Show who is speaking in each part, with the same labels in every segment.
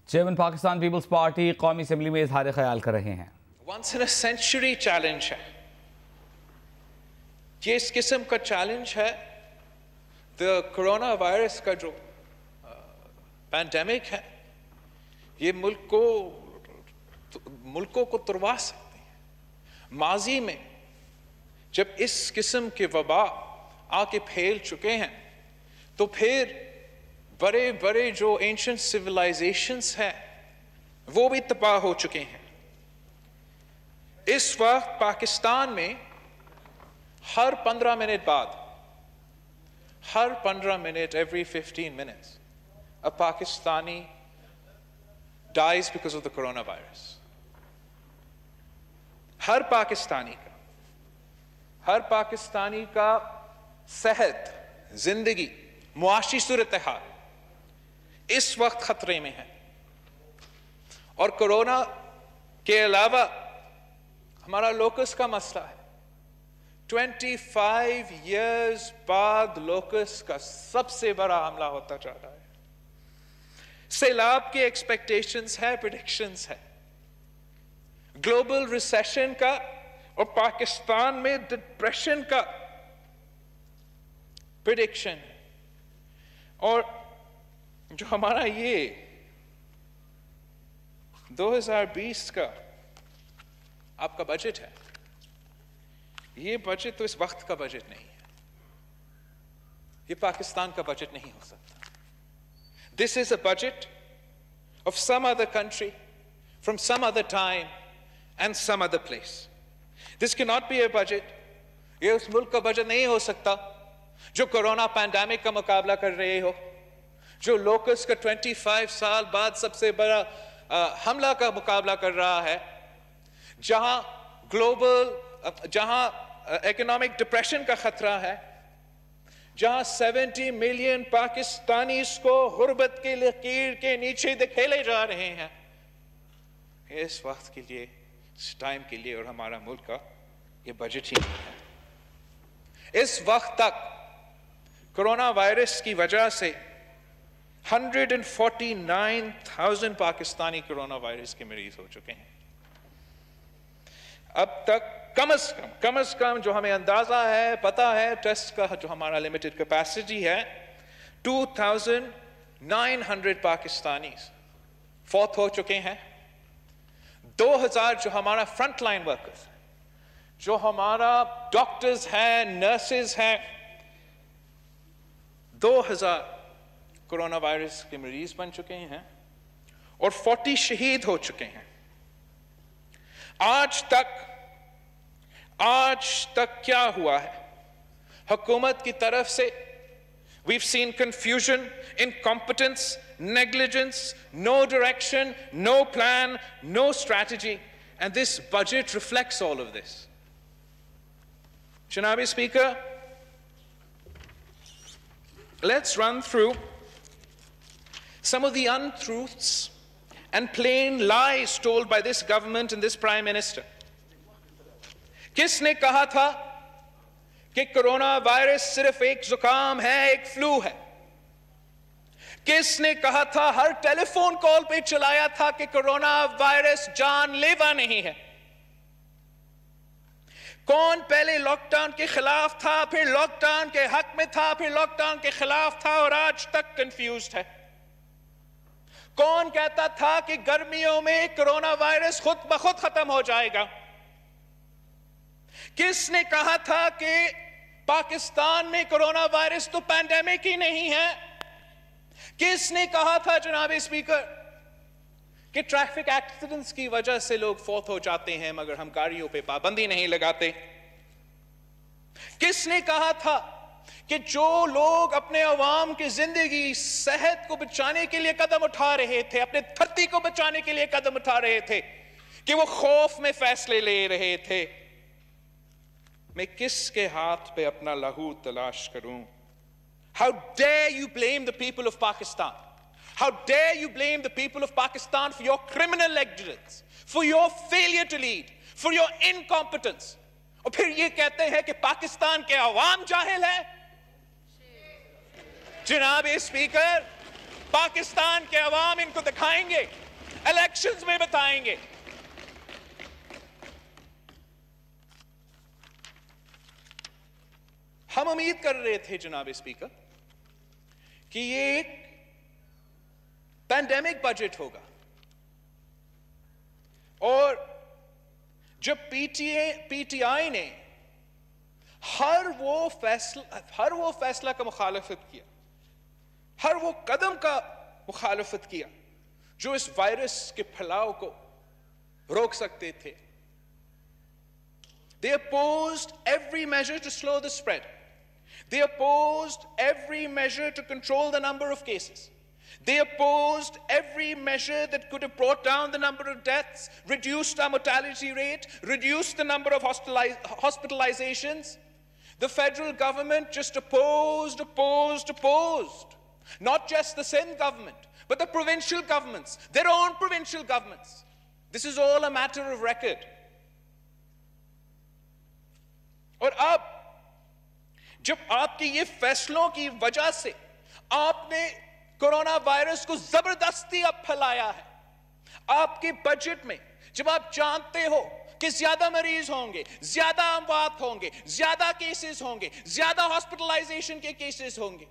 Speaker 1: Chairman Pakistan Peoples Party قومی اسمبلی میں اظہار خیال کر رہے ہیں۔
Speaker 2: Once in a century challenge ہے یہ، اس قسم کا چیلنج ہے۔ کرونا وائرس کا جو پینڈیمک ہے یہ ملکوں کو تروا سکتے ہیں۔ ماضی میں جب اس قسم کے وبا آ کے پھیل چکے ہیں تو پھر بڑے بڑے جو اینشنٹ سویلائزیشنز ہیں وہ بھی تباہ ہو چکے ہیں۔ اس وقت پاکستان میں ہر 15 منٹ بعد، ہر 15 minute every 15 minutes a Pakistani dies because of the coronavirus۔ ہر پاکستانی کا صحت، زندگی، معاشی صورتحال اس وقت خطرے میں ہے۔ اور کرونا کے علاوہ ہمارا لوکس کا مسئلہ ہے۔ 25 years بعد لوکس کا سب سے بڑا حملہ ہوتا جا رہا ہے۔ سیلاب کے ایکسپیکٹیشنز ہے، پریڈکشنز ہے، گلوبل ریسیشن کا اور پاکستان میں ڈپریشن کا پریڈکشن ہے۔ اور جو ہمارا یہ 2020 کا آپ کا بجٹ ہے، یہ بجٹ تو اس وقت کا بجٹ نہیں ہے، یہ پاکستان کا بجٹ نہیں ہو سکتا۔ This is a budget of some other country, from some other time and some other place. This cannot be a budget. یہ اس ملک کا بجٹ نہیں ہو سکتا جو کرونا پینڈیمک کا مقابلہ کر رہے ہو، جو لوکس کا 25 سال بعد سب سے بڑا حملہ کا مقابلہ کر رہا ہے، جہاں اکنامک ڈپریشن کا خطرہ ہے، جہاں 70 ملین پاکستانیز کو غربت کی لکیر کے نیچے دھکیلے جا رہے ہیں۔ اس وقت کے لیے، اس ٹائم کے لیے اور ہمارا ملک کا یہ بجٹ ہی نہیں ہے۔ اس وقت تک کرونا وائرس کی وجہ سے 149,000 پاکستانی کرونا وائرس کے مریض ہو چکے ہیں۔ اب تک کم از کم جو ہمیں اندازہ ہے، پتہ ہے، ٹیسٹ کا جو ہمارا لمیٹڈ کیپیسٹی ہے، 2,900 پاکستانی فوت ہو چکے ہیں۔ 2,000 جو ہمارا فرنٹ لائن ورکرز، جو ہمارا ڈاکٹرز ہیں، نرسز ہیں، 2,000 کرونا وائرس کے مریض بن چکے ہیں اور 40 شہید ہو چکے ہیں۔ آج تک کیا ہوا ہے؟ حکومت کی طرف سے we've seen confusion, incompetence, negligence, no direction, no plan, no strategy, and this budget reflects all of this. Janabi Speaker, let's run through some of the untruths and plain lies told by this government and this Prime Minister. کس نے کہا تھا کہ corona virus صرف ایک زکام ہے، ایک فلو ہے؟ کس نے کہا تھا، ہر ٹیلی فون کال پہ چلایا تھا کہ کرونا وائرس جان لیوا نہیں ہے؟ کون پہلے لاک ڈاؤن کے خلاف تھا، پھر لاک ڈاؤن کے حق میں تھا، پھر لاک ڈاؤن کے خلاف تھا اور آج تک کنفیوزڈ ہے؟ کون کہتا تھا کہ گرمیوں میں کرونا وائرس خود بخود ختم ہو جائے گا؟ کس نے کہا تھا کہ پاکستان میں کرونا وائرس تو پینڈیمک ہی نہیں ہے؟ کس نے کہا تھا جناب اسپیکر کہ ٹریفک ایکسیڈنٹس کی وجہ سے لوگ فوت ہو جاتے ہیں مگر ہم گاڑیوں پہ پابندی نہیں لگاتے؟ کس نے کہا تھا کہ جو لوگ اپنے عوام کی زندگی، صحت کو بچانے کے لیے قدم اٹھا رہے تھے، اپنے دھرتی کو بچانے کے لیے قدم اٹھا رہے تھے، کہ وہ خوف میں فیصلے لے رہے تھے؟ میں کس کے ہاتھ پہ اپنا لہو تلاش کروں؟ How dare you blame the people of Pakistan? How dare you blame the people of Pakistan for your criminal negligence, for your failure to lead, for your incompetence? اور پھر یہ کہتے ہیں کہ پاکستان کے عوام جاہل ہے۔ جناب اسپیکر، پاکستان کے عوام ان کو دکھائیں گے, الیکشنز میں بتائیں گے. ہم امید کر رہے تھے جناب اسپیکر کہ یہ ایک پینڈیمک بجٹ ہوگا, اور جب پی ٹی آئی نے ہر وہ فیصلہ کا مخالفت کیا, ہر وہ قدم کا مخالفت کیا جو اس وائرس کے پھیلاؤ کو روک سکتے تھے. They opposed every measure to slow the spread. They opposed every measure to control the number of cases. They opposed every measure that could have brought down the number of deaths, reduced our mortality rate, reduced the number of hospitalizations. The federal government just opposed. Not just the Sindh government, but the provincial governments, their own provincial governments. This is all a matter of record. اور اب جب آپ کے یہ فیصلوں کی وجہ سے آپ نے کورونا وائرس کو زبردستی اب پھیلایا ہے, آپ کے بجٹ میں جب آپ جانتے ہو کہ زیادہ مریض ہوں گے, زیادہ اموات ہوں گے, زیادہ کیسز ہوں گے, زیادہ ہاسپٹلائزیشن کے کیسز ہوں گے,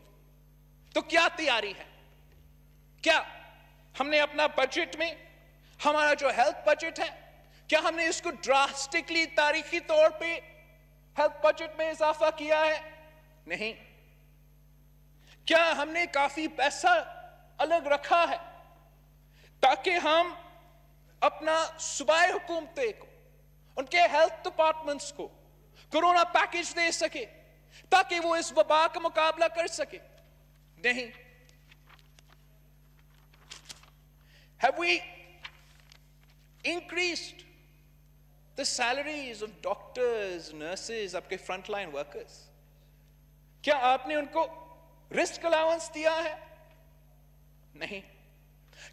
Speaker 2: تو کیا تیاری ہے؟ کیا ہم نے اپنا بجٹ میں, ہمارا جو ہیلتھ بجٹ ہے, کیا ہم نے اس کو ڈراسٹکلی تاریخی طور پہ ہیلتھ بجٹ میں اضافہ کیا ہے؟ نہیں. کیا ہم نے کافی پیسہ الگ رکھا ہے تاکہ ہم اپنا صوبائی حکومتیں کو, ان کے ہیلتھ ڈپارٹمنٹس کو کورونا پیکج دے سکے تاکہ وہ اس وبا کا مقابلہ کر سکے؟ نہیں. Have we increased the salaries of doctors, nurses, آپ کے فرنٹ لائن ورکرز؟ کیا آپ نے ان کو رسک الاؤنس دیا ہے؟ نہیں.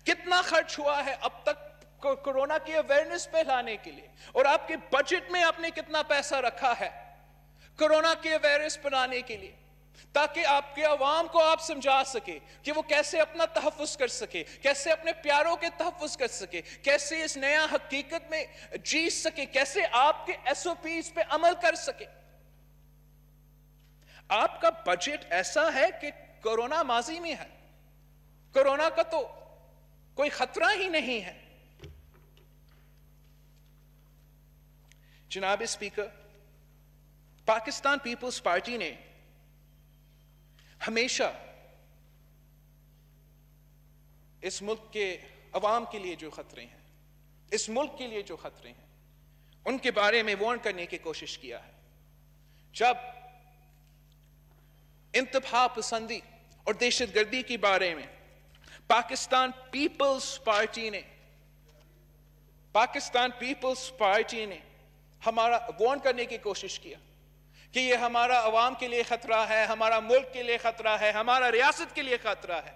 Speaker 2: کتنا خرچ ہوا ہے اب تک کورونا کی اویئرنس پھیلانے کے لیے, اور آپ کے بجٹ میں آپ نے کتنا پیسہ رکھا ہے کورونا کی اویئرنس پھیلانے کے لیے, تاکہ آپ کے عوام کو آپ سمجھا سکے کہ وہ کیسے اپنا تحفظ کر سکے, کیسے اپنے پیاروں کے تحفظ کر سکے, کیسے اس نیا حقیقت میں جی سکے, کیسے آپ کے ایس او پیز پہ عمل کر سکے. آپ کا بجٹ ایسا ہے کہ کورونا ماضی میں ہے, کورونا کا تو کوئی خطرہ ہی نہیں ہے. جناب اسپیکر, پاکستان پیپلز پارٹی نے ہمیشہ اس ملک کے عوام کے لیے جو خطرے ہیں, اس ملک کے لیے جو خطرے ہیں, ان کے بارے میں وارن کرنے کی کوشش کیا ہے. جب انتہا پسندی اور دہشت گردی کے بارے میں پاکستان پیپلز پارٹی نے ہمارا وارن کرنے کی کوشش کیا کہ یہ ہمارا عوام کے لیے خطرہ ہے, ہمارا ملک کے لیے خطرہ ہے, ہمارا ریاست کے لیے خطرہ ہے,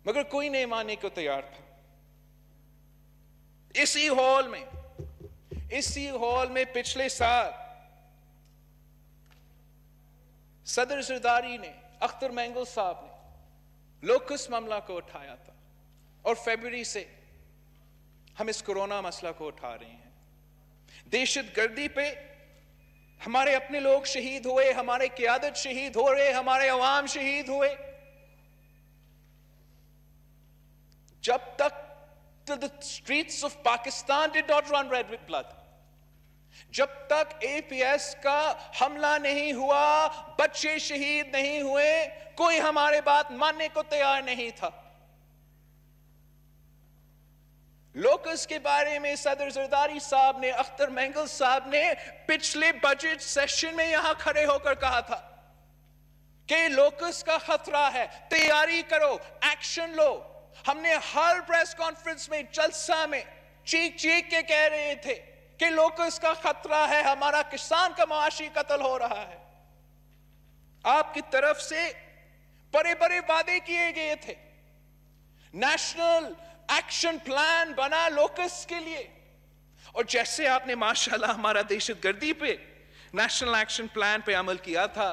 Speaker 2: مگر کوئی نہیں ماننے کو تیار تھا. اسی ہال میں پچھلے سال صدر زرداری نے, اختر مینگل صاحب نے لوکس معاملہ کو اٹھایا تھا, اور فیبروری سے ہم اس کورونا مسئلہ کو اٹھا رہے ہیں. دہشت گردی پہ ہمارے اپنے لوگ شہید ہوئے, ہمارے قیادت شہید ہو رہے, ہمارے عوام شہید ہوئے. جب تک the streets of Pakistan did not run red with blood, جب تک اے پی ایس کا حملہ نہیں ہوا, بچے شہید نہیں ہوئے, کوئی ہمارے بات ماننے کو تیار نہیں تھا. لوکس کے بارے میں صدر زرداری صاحب نے, اختر مینگل صاحب نے پچھلے بجٹ سیشن میں یہاں کھڑے ہو کر کہا تھا کہ لوکس کا خطرہ ہے, تیاری کرو, ایکشن لو. ہم نے ہر پریس کانفرنس میں, جلسہ میں چیخ کے کہہ رہے تھے کہ لوکس کا خطرہ ہے, ہمارا کسان کا معاشی قتل ہو رہا ہے. آپ کی طرف سے بڑے وعدے کیے گئے تھے, نیشنل ایکشن پلان بنا لوکس کے لیے, اور جیسے آپ نے ماشاءاللہ ہمارا دہشت گردی پہ نیشنل ایکشن پلان پہ عمل کیا تھا,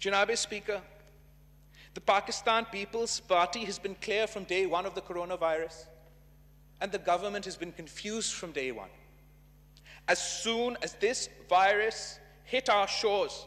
Speaker 2: Janabi Speaker, the Pakistan People's Party has been clear from day one of the coronavirus, and the government has been confused from day one. As soon as this virus hit our shores,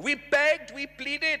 Speaker 2: We begged, we pleaded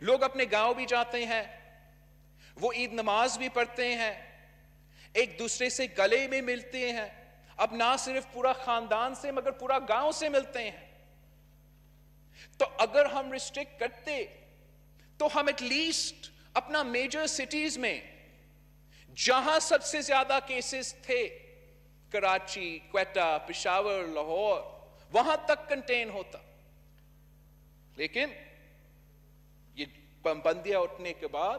Speaker 2: لوگ اپنے گاؤں بھی جاتے ہیں, وہ عید نماز بھی پڑھتے ہیں, ایک دوسرے سے گلے میں ملتے ہیں, اب نہ صرف پورا خاندان سے مگر پورا گاؤں سے ملتے ہیں. تو اگر ہم ریسٹرکٹ کرتے تو ہم ایٹ لیسٹ اپنا میجر سٹیز میں جہاں سب سے زیادہ کیسز تھے, کراچی, کوئٹہ, پشاور, لاہور, وہاں تک کنٹین ہوتا. لیکن یہ پابندیاں اٹھنے کے بعد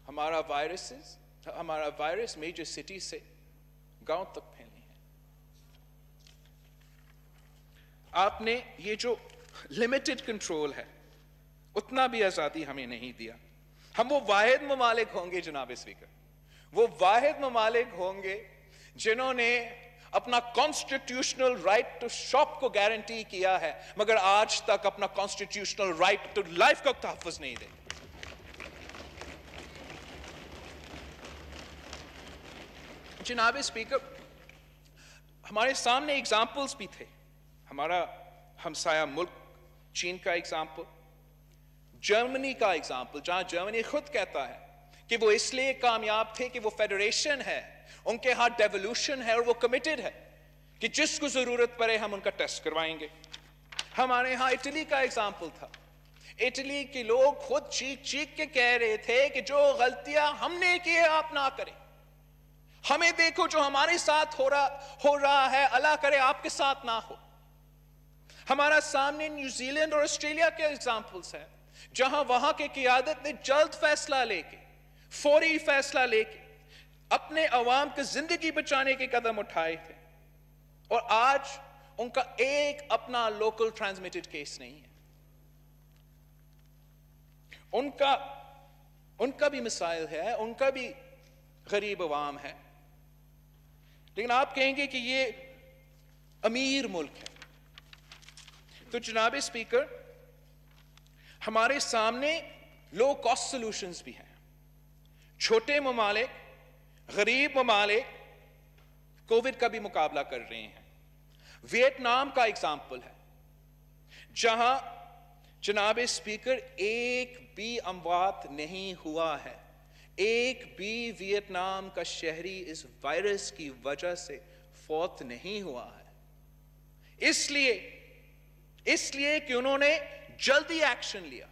Speaker 2: ہمارا وائرس میجر سٹی سے گاؤں تک پھیلے ہیں. آپ نے یہ جو لمیٹڈ کنٹرول ہے اتنا بھی آزادی ہمیں نہیں دیا. ہم وہ واحد ممالک ہوں گے جناب اسپیکر, وہ واحد ممالک ہوں گے جنہوں نے اپنا کانسٹیٹیوشنل رائٹ ٹو شاپ کو گارنٹی کیا ہے مگر آج تک اپنا کانسٹیٹیوشنل رائٹ ٹو لائف کا تحفظ نہیں دے. جناب اسپیکر, ہمارے سامنے ایگزامپلز بھی تھے. ہمارا ہمسایہ ملک چین کا ایگزامپل, جرمنی کا ایگزامپل, جہاں جرمنی خود کہتا ہے کہ وہ اس لیے کامیاب تھے کہ وہ فیڈریشن ہے, ان کے ہاں ڈیولوشن ہے اور وہ کمیٹڈ ہے کہ جس کو ضرورت پڑے ہم ان کا ٹیسٹ کروائیں گے. ہمارے ہاں اٹلی کا ایگزامپل تھا. اٹلی کے لوگ خود چیخ چیخ کے کہہ رہے تھے کہ جو غلطیاں ہم نے کی آپ نہ کریں, ہمیں دیکھو جو ہمارے ساتھ ہو رہا ہے, اللہ کرے آپ کے ساتھ نہ ہو. ہمارا سامنے نیوزی لینڈ اور آسٹریلیا کے ایگزامپلس ہیں جہاں وہاں کے قیادت نے جلد فیصلہ لے کے, فوری فیصلہ لے کے اپنے عوام کی زندگی بچانے کے قدم اٹھائے تھے, اور آج ان کا ایک اپنا لوکل ٹرانسمیٹڈ کیس نہیں ہے. ان کا بھی مسائل ہے, ان کا بھی غریب عوام ہے, لیکن آپ کہیں گے کہ یہ امیر ملک ہے. تو جناب اسپیکر, ہمارے سامنے لو کاسٹ سولوشنز بھی ہیں. چھوٹے ممالک, غریب ممالک کووڈ کا بھی مقابلہ کر رہے ہیں. ویتنام کا ایگزامپل ہے جہاں جناب اسپیکر ایک بھی اموات نہیں ہوا ہے, ایک بھی ویتنام کا شہری اس وائرس کی وجہ سے فوت نہیں ہوا ہے. اس لیے کہ انہوں نے جلدی ایکشن لیا,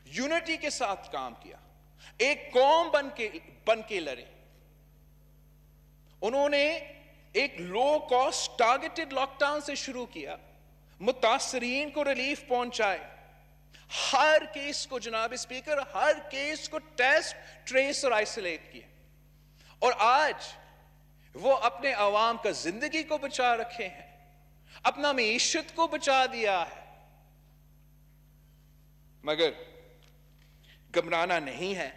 Speaker 2: یونٹی کے ساتھ کام کیا, ایک قوم بن کے لڑے. انہوں نے ایک low cost targeted lockdown سے شروع کیا, متاثرین کو ریلیف پہنچائے, ہر کیس کو جناب اسپیکر, ہر کیس کو ٹیسٹ, ٹریس اور آئسولیٹ کیا, اور آج وہ اپنے عوام کا زندگی کو بچا رکھے ہیں, اپنا معیشت کو بچا دیا ہے. مگر گھبرانا نہیں ہے,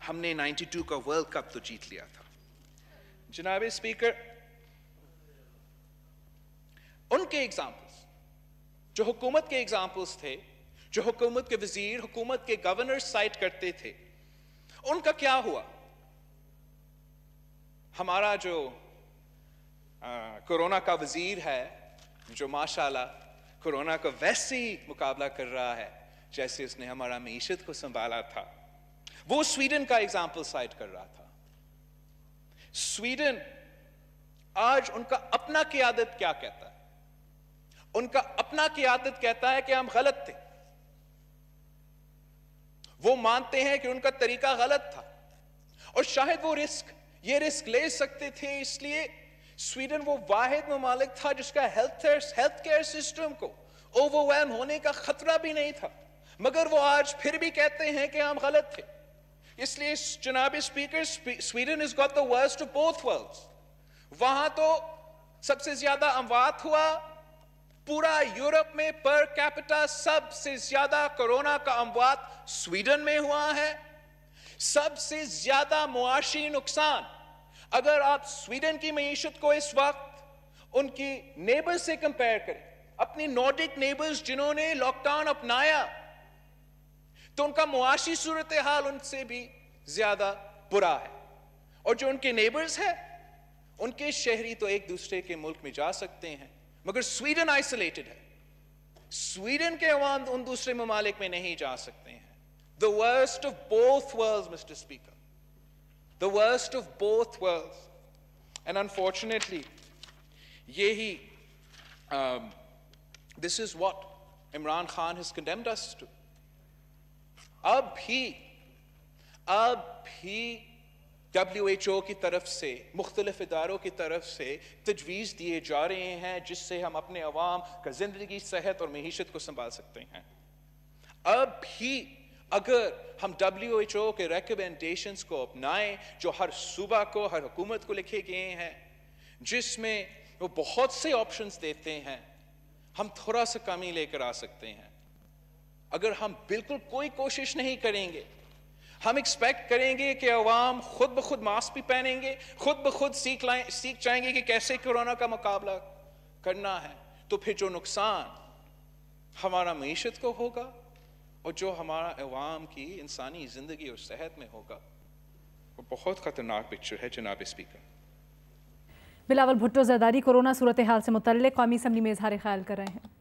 Speaker 2: ہم نے 92 کا ورلڈ کپ تو جیت لیا تھا. جناب اسپیکر, ان کے ایگزامپلس جو حکومت کے ایگزامپلس تھے, جو حکومت کے وزیر, حکومت کے گورنر سائٹ کرتے تھے, ان کا کیا ہوا؟ ہمارا جو کورونا کا وزیر ہے, جو ماشاءاللہ کورونا کا ویسے ہی مقابلہ کر رہا ہے جیسے اس نے ہمارا معیشت کو سنبھالا تھا, وہ سویڈن کا ایگزامپل سائٹ کر رہا تھا. سویڈن آج ان کا اپنا قیادت کیا کہتا ہے؟ ان کا اپنا قیادت کہتا ہے کہ ہم غلط تھے. وہ مانتے ہیں کہ ان کا طریقہ غلط تھا, اور شاید وہ یہ رسک لے سکتے تھے. اس لیے سویڈن وہ واحد ممالک تھا جس کا ہیلتھ کیئر سسٹم کو اوورویلم ہونے کا خطرہ بھی نہیں تھا, مگر وہ آج پھر بھی کہتے ہیں کہ ہم غلط تھے. اس لیے جناب speaker, Sweden has got the worst of both worlds. وہاں تو سب سے زیادہ اموات ہوا, پورا یورپ میں پر کیپٹا سب سے زیادہ کورونا کا اموات سویڈن میں ہوا ہے. سب سے زیادہ معاشی نقصان, اگر آپ سویڈن کی معیشت کو اس وقت ان کی نیبر سے کمپیئر کریں, اپنی نارڈک نیبرز جنہوں نے لاک ڈاؤن اپنایا, تو ان کا معاشی صورتحال ان سے بھی زیادہ برا ہے. اور جو ان کے نیبرز ہیں, ان کے شہری تو ایک دوسرے کے ملک میں جا سکتے ہیں, مگر سویڈن آئسولیٹڈ ہے. سویڈن کے عوام ان دوسرے ممالک میں نہیں جا سکتے ہیں. The worst of both worlds, Mr. Speaker. The worst of both worlds. And unfortunately, this is what Imran Khan has condemned us to. اب بھی WHO کی طرف سے مختلف اداروں کی طرف سے تجویز دیے جا رہے ہیں جس سے ہم اپنے عوام کا زندگی، صحت اور معیشت کو سنبھال سکتے ہیں. اب بھی اگر ہم WHO کے ریکمنڈیشنز کو اپنائیں جو ہر صوبہ کو، ہر حکومت کو لکھے گئے ہیں، جس میں وہ بہت سے آپشنز دیتے ہیں، ہم تھوڑا سا کمی لے کر آ سکتے ہیں. اگر ہم بالکل کوئی کوشش نہیں کریں گے، ہم ایکسپیکٹ کریں گے کہ عوام خود بخود ماسک بھی پہنیں گے، خود بخود سیکھ جائیں گے کہ کیسے کورونا کا مقابلہ کرنا ہے، تو پھر جو نقصان ہمارا معیشت کو ہوگا اور جو ہمارا عوام کی انسانی زندگی اور صحت میں ہوگا، وہ بہت خطرناک پکچر ہے. جناب اسپیکر،
Speaker 3: بلاول بھٹو زرداری کورونا صورتحال سے متعلق قومی اسمبلی میں اظہار خیال کر رہے ہیں.